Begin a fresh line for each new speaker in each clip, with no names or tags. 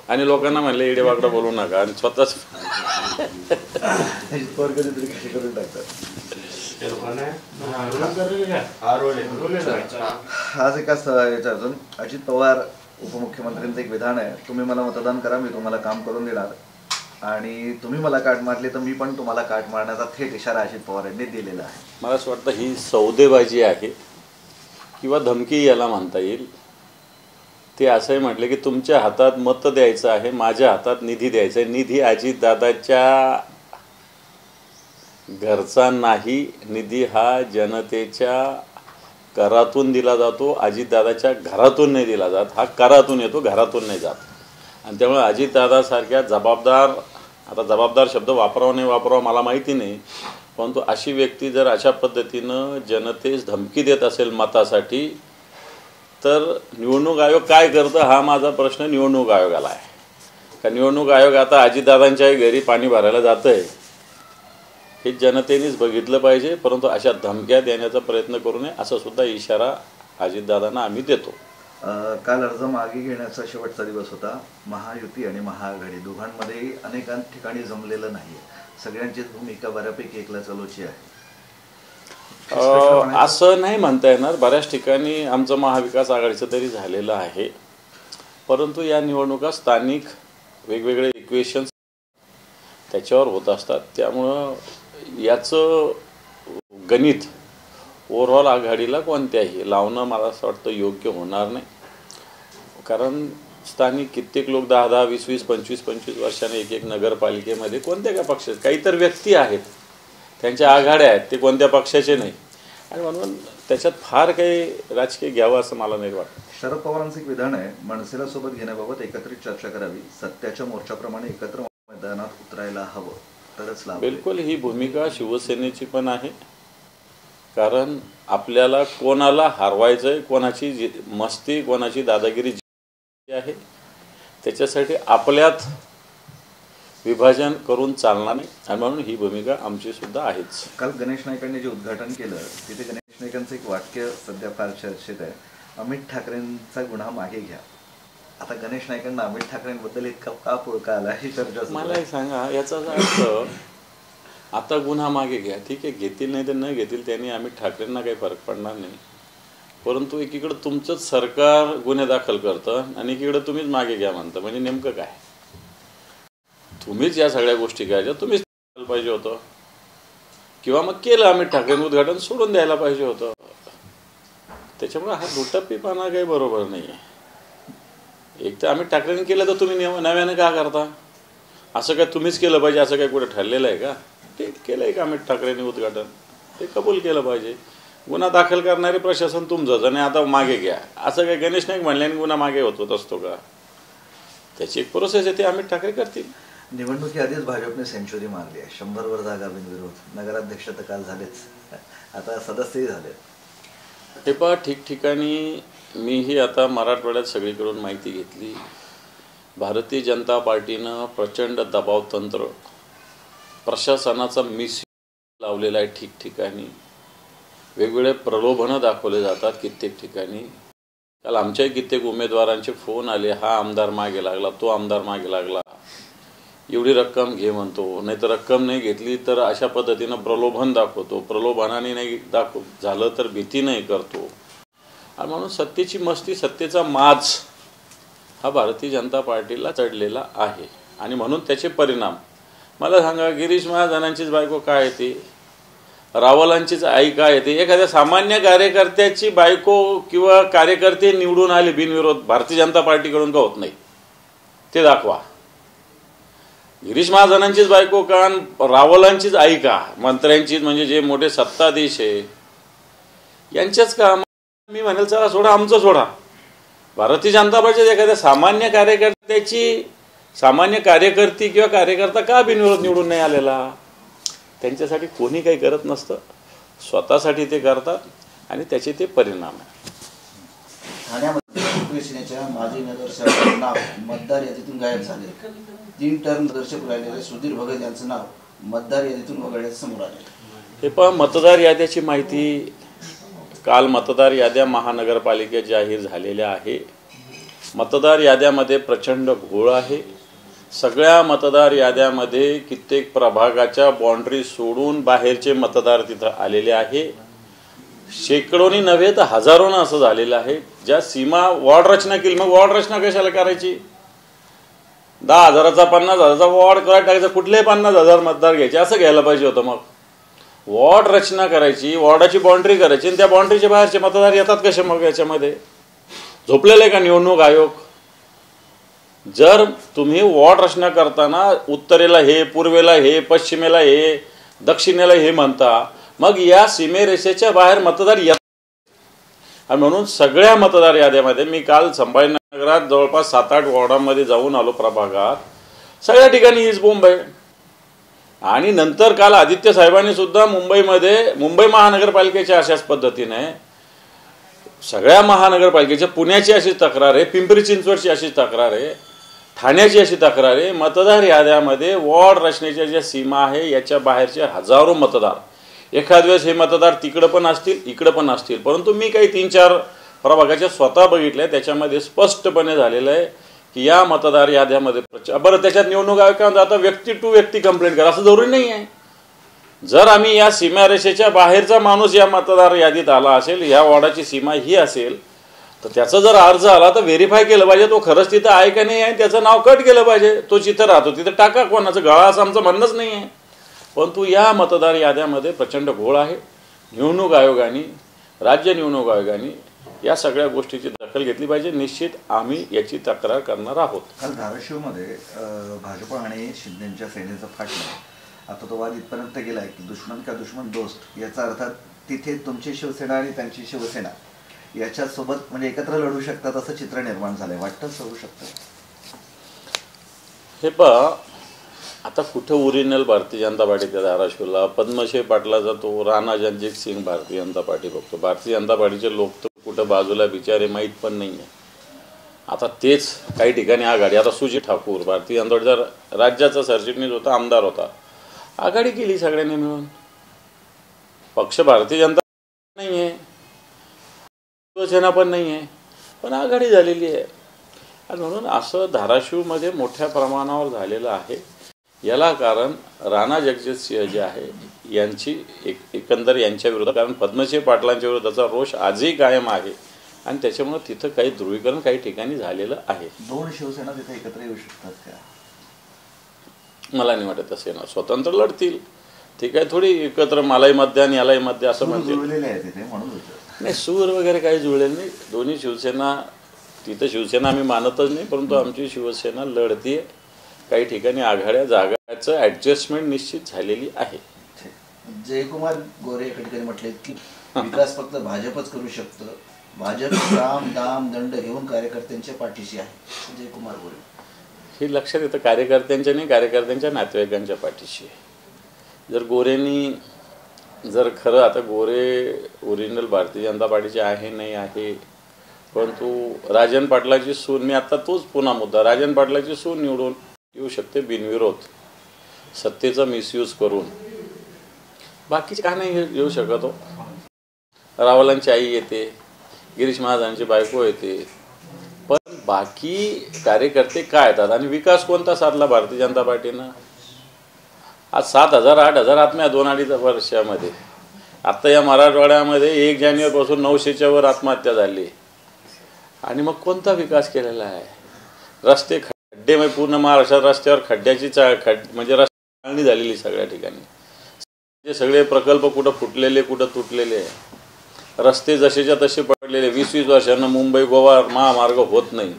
आणि लोकांना म्हणले इडे वाकडं बोलू नका आणि स्वतःच
आज एका याच्यातून अजित पवार उपमुख्यमंत्र्यांचं एक विधान आहे, तुम्ही मला मतदान करा मी तुम्हाला काम करून देणार आणि तुम्ही मला काट मारली तर मी पण तुम्हाला काट मारण्याचा थेट इशारा अजित पवार यांनी दिलेला आहे.
मला असं वाटतं ही सौदेबाजी आहे किंवा धमकी याला म्हणता येईल. ते असंही म्हटले की तुमच्या हातात मत द्यायचं आहे, माझ्या हातात निधी द्यायचा आहे. निधी अजितदादाच्या घरचा नाही, निधी हा जनतेच्या करातून दिला जातो. अजितदादाच्या घरातून नाही दिला जात, हा करातून येतो, घरातून नाही जात. आणि त्यामुळे अजितदादासारख्या जबाबदार, आता जबाबदार शब्द वापरावा नाही वापरावा मला माहिती नाही, परंतु अशी व्यक्ती जर अशा पद्धतीनं जनतेस धमकी देत असेल मतासाठी, तर निवडणूक आयोग काय करतं हा माझा प्रश्न निवडणूक आयोगाला आहे. का निवडणूक आयोग आता अजितदादांच्याही घरी पाणी भरायला जातं आहे हे जनतेनेच बघितलं पाहिजे, परंतु अशा धमक्या देण्याचा प्रयत्न करू नये असा सुद्धा इशारा अजितदादांना आम्ही देतो.
काल अर्ज मागे घेण्याचा शेवटचा दिवस होता. महायुती आणि महाआघाडी दोघांमध्येही अनेक ठिकाणी जमलेलं नाहीये. सगळ्यांचीच भूमिका बऱ्यापैकी एकला चलोची आहे.
असं नाही म्हणता येणार. बऱ्याच ठिकाणी आमचं महाविकास आघाडीचं तरी झालेलं आहे, परंतु या निवडणुका स्थानिक वेगवेगळे इक्वेशन्स त्याच्यावर होत असतात. त्यामुळं याचं गणित ओव्हरऑल आघाडीला कोणत्याही लावणं मला असं वाटतं योग्य होणार नाही. कारण स्थानिक कित्येक लोक 10-10, 20-20, 25-25 वर्षाने एक नगरपालिकेमध्ये कोणत्या काय पक्षाचे, काही तर व्यक्ती आहेत त्यांच्या आघाड्या आहेत, ते कोणत्या पक्षाचे नाही. आणि म्हणून त्याच्यात फार काही राजकीय घ्यावं असं मला नाही वाटत.
शरद पवारांचं एक विधान आहे, मनसेला सोबत घेण्याबाबत एकत्रित चर्चा करावी, सत्याच्या मोर्चाप्रमाणे एकत्र मैदानात उतरायला हवं तरच लाभ.
बिलकुल ही भूमिका शिवसेनेची पण आहे. कारण आपल्याला कोणाला हरवायचं आहे, कोणाची मस्ती, कोणाची दादागिरी आहे, त्याच्यासाठी आपल्यात विभाजन करून चालणार नाही. आणि म्हणून ही भूमिका आमची सुद्धा आहेच.
काल गणेश नाईकांनी जे उद्घाटन केलं तिथे गणेश नाईकांचं एक वाक्य सध्या फार चर्चेत आहे, अमित ठाकरेंचा गुन्हा मागे घ्या. आता गणेश नाईकांना अमित ठाकरेंबद्दल इतका का पुळका आला ही चर्चा.
मला एक सांगा, याचा अर्थ आता गुन्हा मागे घ्या, ठीक आहे, घेतील नाही तर न घेतील त्यांनी अमित ठाकरेंना काही फरक पडणार नाही. परंतु एकीकडं तुमचंच सरकार गुन्हे दाखल करतं आणि एकीकडं तुम्हीच मागे घ्या म्हणतं. म्हणजे नेमकं काय? तुम्हीच या सगळ्या गोष्टी करायच्या, तुम्हीच पाहिजे होतं, किंवा मग केलं अमित ठाकरेंनी उद्घाटन, सोडून द्यायला पाहिजे होतं. त्याच्यामुळे हा दुटप्पीपणा काही बरोबर नाही आहे. एक तर अमित ठाकरेंनी केलं तर तुम्ही नव्यानं का करता? असं काय तुम्हीच केलं पाहिजे असं काय कुठे ठरलेलं आहे का? ते केलं आहे का अमित ठाकरेंनी उद्घाटन, ते कबूल केलं पाहिजे. गुन्हा दाखल करणारे प्रशासन तुमचंच आणि आता मागे घ्या असं काय गणेश नाईक म्हणल्याने गुन्हा मागे होत असतो का? त्याची एक प्रोसेस आहे, ते अमित ठाकरे करतील.
निवडणुकीआधीच भाजपने सेंचुरी मारली आहे. 100वर जागा बिनविरोध. नगराध्यक्ष तर काल झालेच, आता सदस्यही झाले.
हे पहा, ठिकठिकाणी मीही आता मराठवाड्यात सगळीकडून माहिती घेतली. भारतीय जनता पार्टीनं प्रचंड दबाव तंत्र, प्रशासनाचा लावलेला आहे. ठिकठिकाणी वेगवेगळे प्रलोभनं दाखवले जातात कित्येक ठिकाणी. काल आमच्याही कित्येक उमेदवारांचे फोन आले, हा आमदार मागे लागला, तो आमदार मागे लागला, एवढी रक्कम घे म्हणतो, नाही तर रक्कम नाही घेतली तर अशा पद्धतीनं प्रलोभन दाखवतो, प्रलोभनाने नाही झालं तर भीती नाही करतो. आणि म्हणून सत्तेची मस्ती, सत्तेचा माज हा भारतीय जनता पार्टीला चढलेला आहे. आणि म्हणून त्याचे परिणाम मला सांगा, गिरीश महाजनांचीच बायको काय येते, रावलांचीच आई काय येते, एखाद्या सामान्य कार्यकर्त्याची बायको किंवा कार्यकर्ते निवडून आले बिनविरोध भारतीय जनता पार्टीकडून का होत नाही ते दाखवा. गिरीश महाजनांचीच बायको का, रावलांचीच आई का, मंत्र्यांचीच म्हणजे जे मोठे सत्ताधीश आहे यांचेच का? मी म्हणेल चला सोडा, आमचं सोडा. भारतीय जनता पार्टीच्या एखाद्या सामान्य कार्यकर्त्याची, सामान्य कार्यकर्ती किंवा कार्यकर्ता का बिनविरोध निवडून नाही आलेला? त्यांच्यासाठी कोणी काही करत नसतं, स्वतःसाठी ते करतात आणि त्याचे ते परिणाम आहे.
ठाण्यामध्ये शिवसेनेच्या माजी नगरसेवकांचं नाव मतदार यादीतून गायब झाले. 3 टर्म नगरसेवक राहिलेले सुधीर भगत यांचं नाव मतदार यादीतून वगळण्याचे समोर आले.
हे पहा, मतदार याद्याची माहिती काल मतदार याद्या महानगरपालिकेत जाहीर झालेल्या आहे. मतदार याद्यामध्ये प्रचंड घोळ आहे. सगळ्या मतदार याद्यामध्ये कित्येक प्रभागाच्या बाउंड्री सोडून बाहेरचे मतदार तिथं आलेले आहे. शेकडोनी नव्हे तर हजारोनं असं झालेलं आहे. ज्या सीमा वॉर्ड रचना केली, मग वॉर्ड रचना कशाला करायची? 10,000चा 50,000चा वॉर्ड करायला टाकायचा, कुठलेही 50,000 मतदार घ्यायचे असं घ्यायला पाहिजे होतं. मग वॉर्ड रचना करायची, वॉर्डाची बाउंड्री करायची आणि त्या बाउंड्रीच्या बाहेरचे मतदार येतात कसे मग याच्यामध्ये? झोपलेले का निवडणूक आयोग? जर तुम्ही वॉर्ड रचना करताना उत्तरेला हे, पूर्वेला हे, पश्चिमेला हे, दक्षिणेला हे म्हणता, मग या सीमेरेषेच्या बाहेर मतदार येतात. आणि म्हणून सगळ्या मतदार याद्यामध्ये मी काल संभाजीनगरात जवळपास 7-8 वॉर्डांमध्ये जाऊन आलो प्रभागात. सगळ्या ठिकाणी हीच बोंब आहे. आणि नंतर काल आदित्य साहेबांनी सुद्धा मुंबईमध्ये मुंबई महानगरपालिकेच्या अशाच पद्धतीने सगळ्या महानगरपालिकेच्या, पुण्याची अशीच तक्रार आहे, पिंपरी चिंचवडची अशीच तक्रार आहे, ठाण्याची अशी तक्रार आहे. मतदार याद्यामध्ये वॉर्ड रचनेच्या ज्या सीमा आहे याच्या बाहेरचे हजारो मतदार, एखाद वेळेस हे मतदार तिकडं पण असतील इकडं पण असतील. परंतु मी काही 3-4 प्रभागाच्या स्वतः बघितल्या, त्याच्यामध्ये स्पष्टपणे झालेलं आहे की या मतदार याद्यामध्ये बरं त्याच्यात निवडणूक आयोग काय म्हणतो, आता व्यक्ती टू व्यक्ती कंप्लेंट करा, असं जरुरी नाही आहे. जर आम्ही या सीमारेषेच्या बाहेरचा माणूस या मतदार यादीत आला असेल, या वॉर्डाची सीमा ही असेल, तर त्याचा जर अर्ज आला तर व्हेरीफाय केलं पाहिजे तो खरंच तिथं आहे का नाही आहे, त्याचं नाव कट केलं पाहिजे. तो जिथं राहतो तिथं टाका, कोणाचं गळा असं आमचं म्हणणंच नाही आहे. परंतु या मतदार याद्यामध्ये प्रचंड घोळ आहे. निवडणूक आयोगाने, राज्य निवडणूक आयोगाने या सगळ्या गोष्टीची दखल घेतली पाहिजे. निश्चित आम्ही याची तक्रार करणार आहोत.
काल धाराशिवमध्ये भाजप आणि शिंदेच्या सेनेचं फाटलं. आता तो वाद इथपर्यंत गेलाय की दुश्मन का दुश्मन दोस्त, याचा अर्थ तिथे तुमची शिवसेना आणि त्यांची शिवसेना याच्यासोबत म्हणजे एकत्र लढू शकतात असं चित्र निर्माण झालंय. वाटतं होऊ शकतं
हे पहा. आता कुठं ओरिजिनल भारतीय जनता पार्टी त्या धाराशिवला पद्मश्री पाटलाचा तो राणा रणजित सिंग भारतीय जनता पार्टी बघतो. भारतीय जनता पार्टीचे लोक तर कुठं बाजूला बिचारे माहीत पण नाही आहे. आता तेच काही ठिकाणी आघाडी, आता सुजी ठाकूर भारतीय जनता पार्टीचा राज्याचा सरचिटणीस होता, आमदार होता, आघाडी केली सगळ्यांनी मिळून. पक्ष भारतीय जनता नाही आहे, शिवसेना पण नाही आहे, पण आघाडी झालेली आहे. आणि म्हणून असं धाराशिवमध्ये मोठ्या प्रमाणावर झालेलं आहे. याला कारण राणा जगजितसिंह जे आहे यांची एकंदर यांच्या विरोधात, कारण पद्मश्री पाटलांच्या विरोधाचा रोष आजही कायम आहे आणि त्याच्यामुळे तिथं काही ध्रुवीकरण काही ठिकाणी झालेलं आहे.
2 शिवसेना तिथे एकत्र येऊ शकतात का?
मला नाही वाटत असे ना. स्वतंत्र लढतील, ठीक आहे, थोडी एकत्र मलाही मध्ये आणि यालाही मध्ये असं म्हणते नाही. सूर वगैरे काही जुळलेलं नाही. दोन्ही शिवसेना, तिथं शिवसेना आम्ही मानतच नाही, परंतु आमची शिवसेना लढतीये. काही ठिकाणी आघाड्या जागाचं ऍडजस्टमेंट निश्चित झालेली आहे.
जयकुमार गोरे एका ठिकाणी म्हटले की विकास फक्त भाजपच करू शकतं, भाजप राम दाम दंड घेऊन कार्यकर्त्यांच्या पाठीशी आहे. जयकुमार गोरे
हे लक्षात येतं. कार्यकर्त्यांच्या नाही, कार्यकर्त्यांच्या नातेवाईकांच्या पाठीशी आहे. जर गोरेंनी जर खरं, आता गोरे ओरिजिनल भारतीय जनता पार्टीचे आहे नाही आहे, परंतु राजन पाटलाची सून, मी आता तोच पुन्हा मुद्दा, राजन पाटलाची सून निवडून येऊ शकते बिनविरोध, सत्तेचा मिसयूज करून. बाकीचे का नाही येऊ शकत हो. रावलांची आई येते, गिरीश महाजनांची बायको येते, पण बाकी कार्यकर्ते काय येतात. आणि विकास कोणता साधला भारतीय जनता पार्टीनं? आज 7,000 8,000 आत्महत्या 2-2.5 वर्षामध्ये. आत्ता या मराठवाड्यामध्ये 1 जानेवारीपासून 900च्या वर आत्महत्या झाली. आणि मग कोणता विकास केलेला आहे? रस्ते खड्डे, म्हणजे पूर्ण महाराष्ट्रात रस्त्यावर खड्ड्याची म्हणजे रस्ते झालेली सगळ्या ठिकाणी. सगळे प्रकल्प कुठं फुटलेले कुठं तुटलेले, रस्ते जसेच्या तसे पडलेले. 20-20 वर्षांना मुंबई गोवा महामार्ग होत नाही.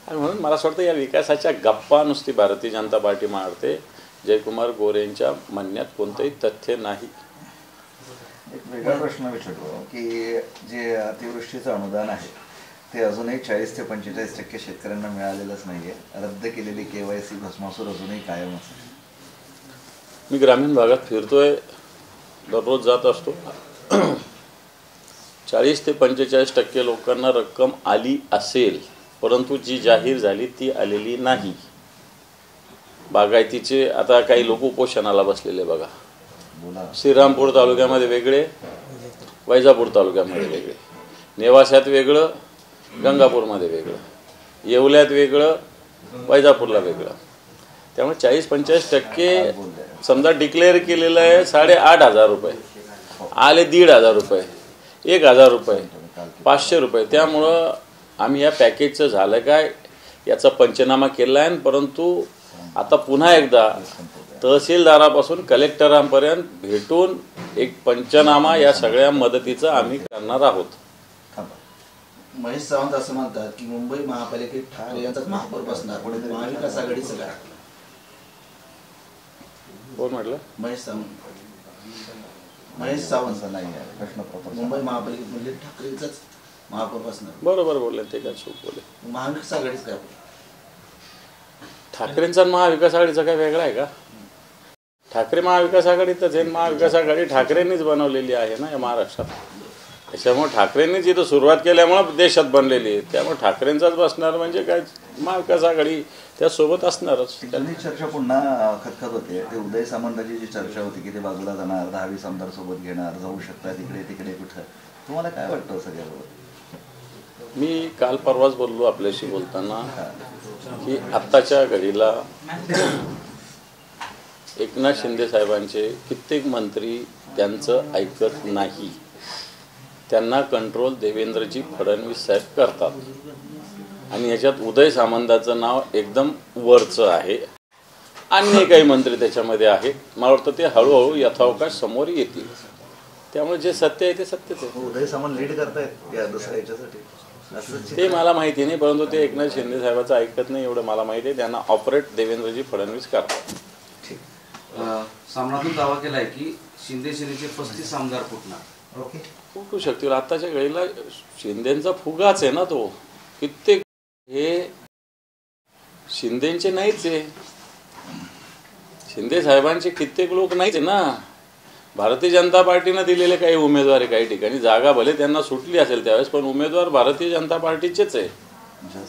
आणि म्हणून मला असं वाटतं या विकासाच्या गप्पा नुसती भारतीय जनता पार्टी मारते. जयकुमार गोरेंच्या म्हणण्यात कोणतंही तथ्य नाही.
एक वेगळा प्रश्न विचारतो की जे अतिवृष्टीचं अनुदान आहे ते अजूनही 40 ते 45% शेतकऱ्यांना मिळालेलंच नाहीये. रद्द केलेली KYC भस्मासूर अजूनही कायम असेल.
मी ग्रामीण भागात फिरतोय, दररोज जात असतो. 40 ते 45% लोकांना रक्कम आली असेल, परंतु जी जाहीर झाली ती आलेली नाही. बागायतीचे आता काही लोक उपोषणाला बसलेले बघा. श्रीरामपूर तालुक्यामध्ये वेगळे, वैजापूर तालुक्यामध्ये वेगळे, नेवाशात वेगळं, गंगापूरमध्ये वेगळं. येवल्यात वेगळं, वैजापूरला वेगळं. त्यामुळे 40-45% समजा डिक्लेअर केलेलं आहे 8,500 रुपये, आले 1,500 रुपये, 1,000 रुपये, 500 रुपये. त्यामुळं आम्ही या पॅकेजचं झालं काय याचा पंचनामा केला आहे. परंतु आता पुन्हा एकदा तहसीलदारापासून कलेक्टरांपर्यंत भेटून एक पंचनामा या सगळ्या मदतीचा आम्ही करणार आहोत.
महेश सावंत असं म्हणतात की मुंबई महापालिकेत ठाकरे यांचाच महापौर बसणार, महाविकास आघाडीचं काय?
कोण म्हटलं?
महेश सावंत नाही प्रश्न मुंबई महापालिकेत म्हणजे ठाकरेंचाच महापौर बसणार.
बरोबर बोलले, ते काय चूक बोलले.
महाविकास आघाडीच काय?
ठाकरेंचा महाविकास आघाडीचा काय वेगळा आहे का? ठाकरे महाविकास आघाडीतच आहे. महाविकास आघाडी ठाकरेंनीच बनवलेली आहे ना या महाराष्ट्रात. त्याच्यामुळे ठाकरेंनीच इथं सुरुवात केल्यामुळे देशात बनलेली आहे. त्यामुळे ठाकरेंचाच बसणार म्हणजे काय, महाविकास आघाडी त्यासोबत असणारच.
जुनी चर्चा पुन्हा खतखत होते. ते उदय सामंताची जी चर्चा होती की ते बाजूला जाणार, 10-20 आमदार सोबत घेणार, जाऊ शकतात इकडे तिकडे कुठं, तुम्हाला काय वाटतं सगळ्याबरोबर?
मी काल परवाच बोललो आपल्याशी बोलताना की आत्ताच्या घडीला एकनाथ शिंदे साहेबांचे कित्येक मंत्री त्यांचं ऐकत नाही. त्यांना कंट्रोल देवेंद्रजी फडणवीस साहेब करतात. आणि याच्यात उदय सामंताचं नाव एकदम वरचं आहे. अन्य काही मंत्री त्याच्यामध्ये आहेत. मला वाटतं ते हळूहळू यथावकाश समोर येतील. त्यामुळे जे सत्य आहे ते सत्यच आहे.
उदय सामंत लीड करतायत या दुसऱ्या याच्यासाठी
ते मला माहिती नाही, परंतु ते एकनाथ शिंदे साहेबांचं ऐकत नाही एवढं मला माहिती आहे. त्यांना ऑपरेट देवेंद्रजी फडणवीस करतात.
सामनातून दावा केला आहे की शिंदे सेनेचे 35 आमदार फुटणार.
ओके,
फुटू शकतील. आताच्या वेळेला शिंदेचा फुगाच आहे ना तो. कित्येक हे शिंदेचे नाहीच आहे. शिंदे साहेबांचे कित्येक लोक नाहीच आहे ना. भारतीय जनता पार्टीनं दिलेले काही उमेदवार आहे. काही ठिकाणी जागा भले त्यांना सुटली असेल त्यावेळेस, पण उमेदवार भारतीय जनता पार्टीचेच आहे.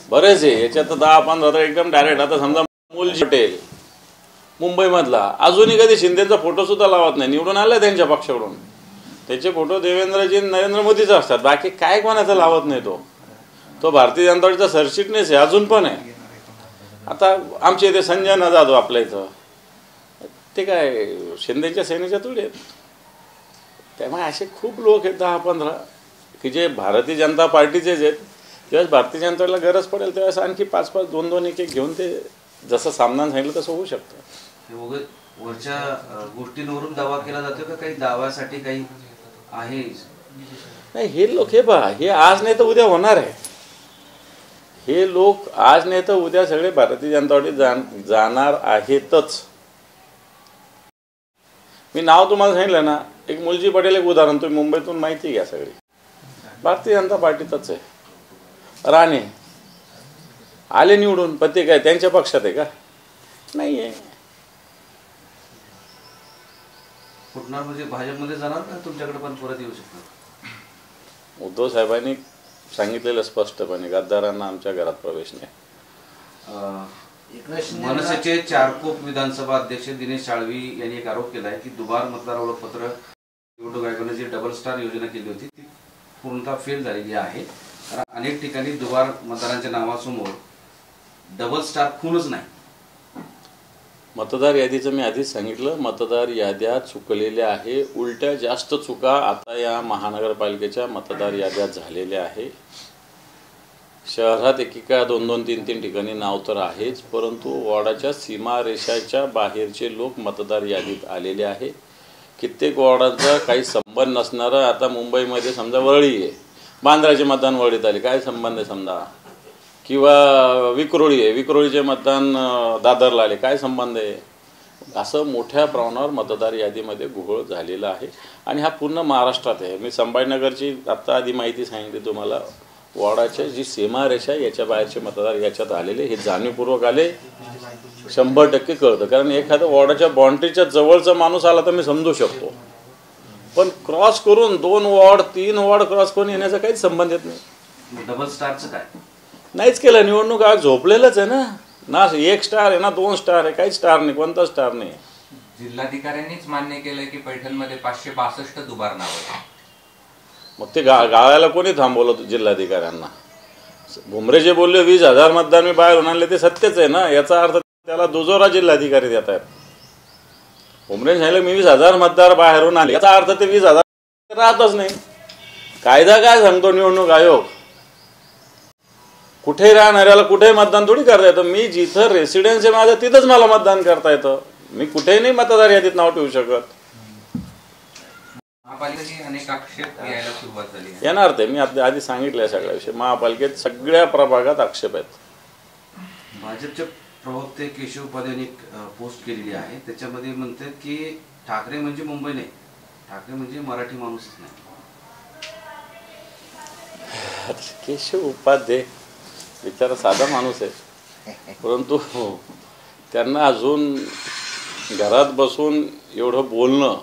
बरेच आहे याच्यात 10-15 तर एकदम डायरेक्ट. आता समजा मूलजी पटेल मुंबईमधला अजूनही कधी शिंदेचा फोटो सुद्धा लावत नाही. निवडून आला त्यांच्या पक्षाकडून. त्याचे फोटो देवेंद्रजी नरेंद्र मोदीचे असतात. बाकी काय कोणाचा लावत नाही. तो भारतीय जनता पार्टीचा सरचिटणीस आहे, अजून पण आहे. आता आमच्या इथे संजय जाधव आपल्या इथं, ते काय शिंदेच्या सेनेच्या थोडी आहेत. त्यामुळे असे खूप लोक आहेत 10-15 की जे भारतीय जनता पार्टीचेच आहेत. ज्यावेळेस भारतीय जनता पार्टीला गरज पडेल त्यावेळेस आणखी 5-5, 2-2, 1-1 घेऊन ते जसं सामना सांगितलं तसं होऊ शकतं.
वरच्या गोष्टींवरून दावा केला जातो का काही दाव्यासाठी काही आहे?
नाही, हे लोक हे पहा, हे आज नाही तर उद्या होणार आहे. हे लोक आज नाही तर उद्या सगळे भारतीय जनता पार्टीत जाणार आहेतच. मी नाव तुम्हाला सांगितलं ना, एक मुलजी पटेल एक उदाहरण. तुम्ही मुंबईतून माहिती घ्या सगळी, भारतीय जनता पार्टीतच आहे. राणे आले निवडून, पण ते काय त्यांच्या पक्षात आहे का? नाही आहे.
फुटणार म्हणजे भाजपमध्ये जाणार का तुमच्याकडे पण परत येऊ शकणार?
उद्धव साहेबांनी सांगितलेलं स्पष्टपणे, गद्दारांना आमच्या घरात प्रवेश नाही.
मनसेचे चारकोप विधानसभा अध्यक्ष दिनेश साळवी यांनी एक आरोप केला आहे की दुबार मतदार ओळखपत्र निवडणूक आयोगाने जी डबल स्टार योजना केली होती ती पूर्णतः फेल झालेली आहे. कारण अनेक ठिकाणी दुबार मतदारांच्या नावासमोर डबल स्टार खूनच नाही.
मतदार यादीचं मी आधीच सांगितलं, मतदार याद्या चुकलेल्या आहे. उलट्या जास्त चुका आता या महानगरपालिकेच्या मतदार याद्यात झालेल्या आहे. शहरात एकेका 2-2, 3-3 ठिकाणी नाव तर आहेच, परंतु वॉर्डाच्या सीमारेषाच्या बाहेरचे लोक मतदार यादीत आलेले आहे. कित्येक वॉर्डाचा काही संबंध नसणारं. आता मुंबईमध्ये समजा वरळी आहे, बांद्राचे मतदान वरळीत आले, काय संबंध आहे समजा. किंवा विक्रोळी आहे, विक्रोळीचे मतदान दादरला आले, काय संबंध आहे. असं मोठ्या प्रमाणावर मतदार यादीमध्ये घोळ झालेला आहे. आणि हा पूर्ण महाराष्ट्रात आहे. मी संभाजीनगरची आत्ता आधी माहिती सांगितली तुम्हाला. वॉर्डाच्या जी सीमारेषा याच्या बाहेरचे मतदार याच्यात आलेले, हे जाणीवपूर्वक आले. 100% कळतं. कारण एखाद्या वॉर्डाच्या बाउंड्रीच्या जवळचा माणूस आला तर मी समजू शकतो, पण क्रॉस करून 2 वॉर्ड 3 वॉर्ड क्रॉस करून येण्याचा काहीच संबंध येत नाही.
डबल स्टारचं काय?
नाहीच केलं. निवडणूक आयोग झोपलेलंच आहे ना. 1 स्टार आहे ना 2 स्टार आहे, काहीच स्टार नाही, कोणता स्टार नाही.
जिल्हाधिकाऱ्यांनीच मान्य केलंय की पैठणमध्ये 562 दुबार नाव.
मग ते गाळायला कोणी थांबवलं जिल्हाधिकाऱ्यांना? भुमरे जे बोलले 20,000 मतदान मी बाहेरून आणले ते सत्यच आहे ना. याचा अर्थ त्याला दुजोरा जिल्हाधिकारी देत आहेत. भुमरे सांगितलं मी 20,000 मतदार बाहेरून आले, याचा अर्थ ते 20,000 राहतच नाही. कायदा काय सांगतो निवडणूक आयोग? कुठे राहणाऱ्याला कुठे मतदान थोडी करता येतं. मी जिथं रेसिडेन्स आहे माझं तिथंच मला मतदान करता येतं. मी कुठेही नाही मतदार यादीत नाव ठेवू शकत.
महापालिकेची अनेक आक्षेप यायला सुरुवात झाली आहे.
येणार ते मी आधी सांगितलं सगळ्या विषयी. महापालिकेत सगळ्या प्रभागात आक्षेप आहेत.
भाजपचे प्रवक्ते केशव उपाध्ये यांनी पोस्ट केलेली आहे. त्याच्यामध्ये म्हणतात की ठाकरे म्हणजे मुंबई नाही, ठाकरे म्हणजे मराठी माणूसच नाही.
केशव उपाध्ये बिचारा साधा माणूस आहे, परंतु त्यांना अजून घरात बसून एवढं बोलणं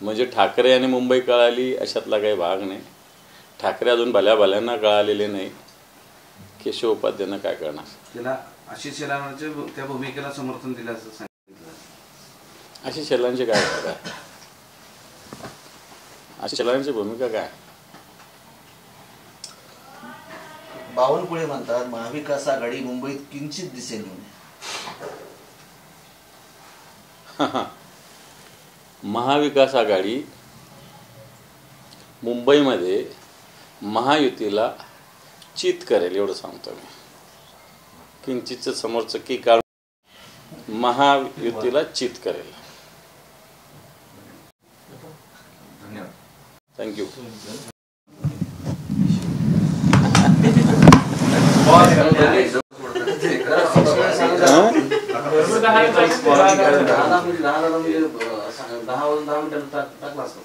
म्हणजे ठाकरे आणि मुंबई कळाली अशातला काही भाग नाही. ठाकरे अजून भल्याभल्यांना कळालेले नाही. केशव उपाध्यायांना काय करणार?
त्याला आशिष शेलारांच्या त्या भूमिकेला समर्थन दिलं असं सांगितलं.
आशिष शेलारांची काय भूमिका आहे? आशिष शेलारांची भूमिका काय?
बावनकुळे म्हणतात महाविकास आघाडी मुंबईत किंचित दिसेल म्हणे.
महाविकास आघाडी मुंबईमध्ये महायुतीला चित करेल एवढं सांगतो मी. किंचितचं समोरचं की काळ महायुतीला चित करेल.
धन्यवाद.
थँक्यू.
दहा मिनिटांनी टाकला असतो.